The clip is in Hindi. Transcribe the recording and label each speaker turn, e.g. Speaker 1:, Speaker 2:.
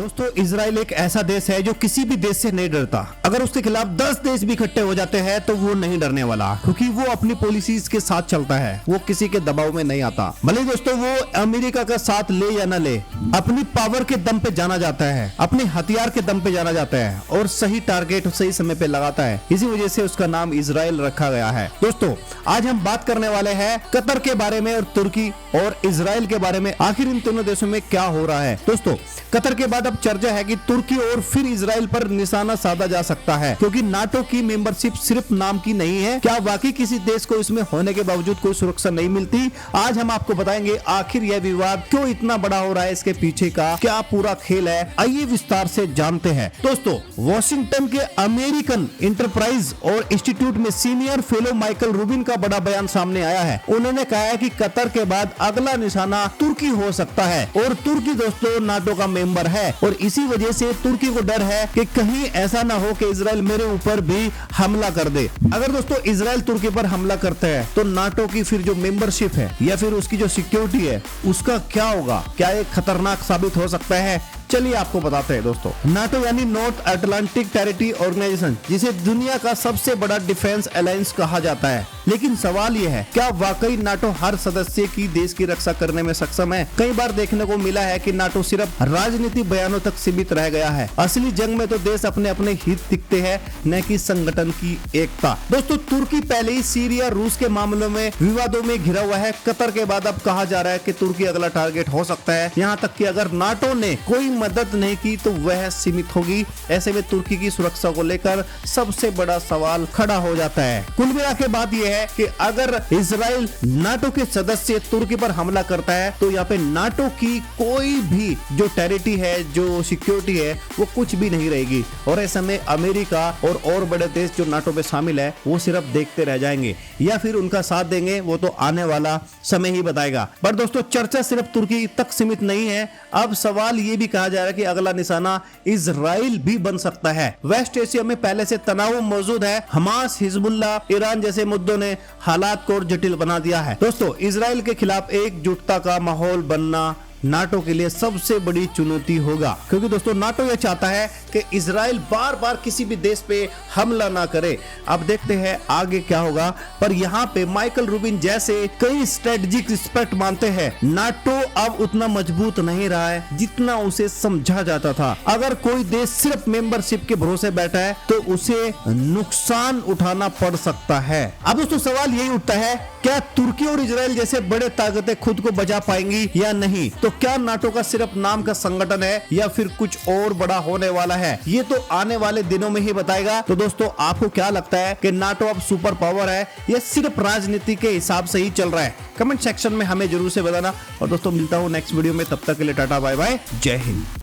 Speaker 1: दोस्तों इजराइल एक ऐसा देश है जो किसी भी देश से नहीं डरता। अगर उसके खिलाफ 10 देश भी इकट्ठे हो जाते हैं तो वो नहीं डरने वाला, क्योंकि वो अपनी पॉलिसीज के साथ चलता है। वो किसी के दबाव में नहीं आता। भले दोस्तों वो अमेरिका का साथ ले या न ले, अपनी पावर के दम पे जाना जाता है, अपने हथियार के दम पे जाना जाता है और सही टारगेट सही समय पे लगाता है। इसी वजह से उसका नाम इजराइल रखा गया है। दोस्तों आज हम बात करने वाले हैं कतर के बारे में और तुर्की और इजराइल के बारे में। आखिर इन दोनों देशों में क्या हो रहा है। दोस्तों कतर के बाद अब चर्चा है कि तुर्की और फिर इजराइल पर निशाना साधा जा सकता है, क्योंकि नाटो की मेंबरशिप सिर्फ नाम की नहीं है। क्या वाकई किसी देश को इसमें होने के बावजूद कोई सुरक्षा नहीं मिलती? आज हम आपको बताएंगे आखिर यह विवाद क्यों इतना बड़ा हो रहा है, इसके पीछे का क्या पूरा खेल है। आइए विस्तार से जानते हैं। दोस्तों वॉशिंगटन के अमेरिकन इंटरप्राइज और इंस्टीट्यूट में सीनियर फेलो माइकल रूबिन का बड़ा बयान सामने आया है। उन्होंने कहा है कि कतर के बाद अगला निशाना तुर्की हो सकता है और तुर्की दोस्तों नाटो का मेंबर है और इसी वजह से तुर्की को डर है कि कहीं ऐसा ना हो कि इजराइल मेरे ऊपर भी हमला कर दे। अगर दोस्तों इजराइल तुर्की पर हमला करता है तो नाटो की फिर जो मेंबरशिप है या फिर उसकी जो सिक्योरिटी है उसका क्या होगा? क्या ये खतरनाक साबित हो सकता है? चलिए आपको बताते हैं। दोस्तों नाटो यानी नॉर्थ अटलांटिक टेरिटरी ऑर्गेनाइजेशन, जिसे दुनिया का सबसे बड़ा डिफेंस अलायंस कहा जाता है। लेकिन सवाल यह है, क्या वाकई नाटो हर सदस्य की देश की रक्षा करने में सक्षम है? कई बार देखने को मिला है कि नाटो सिर्फ राजनीतिक बयानों तक सीमित रह गया है। असली जंग में तो देश अपने अपने हित दिखते हैं, न कि संगठन की एकता। दोस्तों तुर्की पहले ही सीरिया रूस के मामलों में विवादों में घिरा हुआ है। कतर के बाद अब कहा जा रहा है कि तुर्की अगला टारगेट हो सकता है। यहाँ तक कि अगर नाटो ने कोई मदद नहीं की तो वह सीमित होगी। ऐसे में तुर्की की सुरक्षा को लेकर सबसे बड़ा सवाल खड़ा हो जाता है। कुल मिला के बात यह है कि अगर इजराइल नाटो के सदस्य तुर्की पर हमला करता है तो यहाँ पे नाटो की कोई भी जो टेरिटरी है, जो सिक्योरिटी है, वो कुछ भी नहीं रहेगी और ऐसे में अमेरिका और बड़े देश जो नाटो में शामिल है वो सिर्फ देखते रह जाएंगे या फिर उनका साथ देंगे। वो तो आने वाला समय ही बताएगा। पर दोस्तों चर्चा सिर्फ तुर्की तक सीमित नहीं है। अब सवाल ये भी कहा जा रहा है कि अगला निशाना इजराइल भी बन सकता है। वेस्ट एशिया में पहले से तनाव मौजूद है। हमास, हिजबुल्लाह, ईरान जैसे मुद्दों ने हालात को और जटिल बना दिया है। दोस्तों इजराइल के खिलाफ एकजुटता का माहौल बनना नाटो के लिए सबसे बड़ी चुनौती होगा, क्योंकि दोस्तों नाटो यह चाहता है कि इजराइल बार बार किसी भी देश पे हमला ना करे। अब देखते हैं आगे क्या होगा। पर यहाँ पे माइकल रूबिन जैसे कई स्ट्रेटेजिक एक्सपर्ट मानते हैं नाटो अब उतना मजबूत नहीं रहा है जितना उसे समझा जाता था। अगर कोई देश सिर्फ मेंबरशिप के भरोसे बैठा है तो उसे नुकसान उठाना पड़ सकता है। अब दोस्तों सवाल यही उठता है, क्या तुर्की और इजराइल जैसे बड़े ताकतें खुद को बचा पाएंगी या नहीं? तो क्या नाटो का सिर्फ नाम का संगठन है या फिर कुछ और बड़ा होने वाला है? ये तो आने वाले दिनों में ही बताएगा। तो दोस्तों आपको क्या लगता है कि नाटो अब सुपर पावर है या सिर्फ राजनीति के हिसाब से ही चल रहा है? कमेंट सेक्शन में हमें जरूर से बताना। और दोस्तों मिलता हूँ नेक्स्ट वीडियो में, तब तक के लिए टाटा बाय बाय, जय हिंद।